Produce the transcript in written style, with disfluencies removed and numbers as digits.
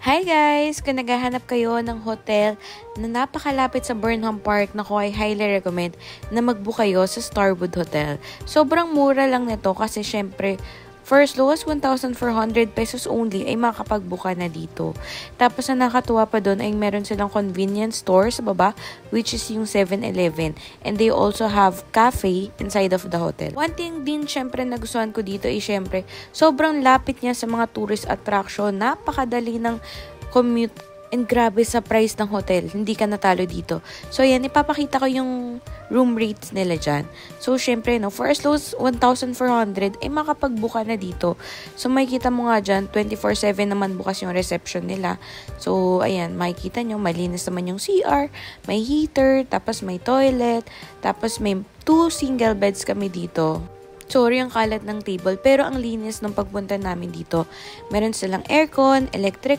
Hi guys! Kung naghahanap kayo ng hotel na napakalapit sa Burnham Park, naku, I highly recommend na mag-book kayo sa Starwood Hotel. Sobrang mura lang nito kasi syempre, for as low as 1,400 pesos only ay makakapag-book ka na dito. Tapos na nakatuwa pa doon ay meron silang convenience store sa baba, which is yung 7-Eleven. And they also have cafe inside of the hotel. One thing din syempre nagustuhan ko dito ay syempre, sobrang lapit niya sa mga tourist attraction. Napakadali ng commute. And grabe sa price ng hotel. Hindi ka natalo dito. So, yan. Ipapakita ko yung room rates nila dyan. So, syempre, no, for as low as 1,400, eh, makapag-book ka na dito. So, makikita mo nga dyan, 24/7 naman bukas yung reception nila. So, ayan, makikita nyo, malinis naman yung CR, may heater, tapos may toilet, tapos may 2 single beds kami dito. Sorry ang kalat ng table, pero ang linis ng pagpunta namin dito. Meron silang aircon, electric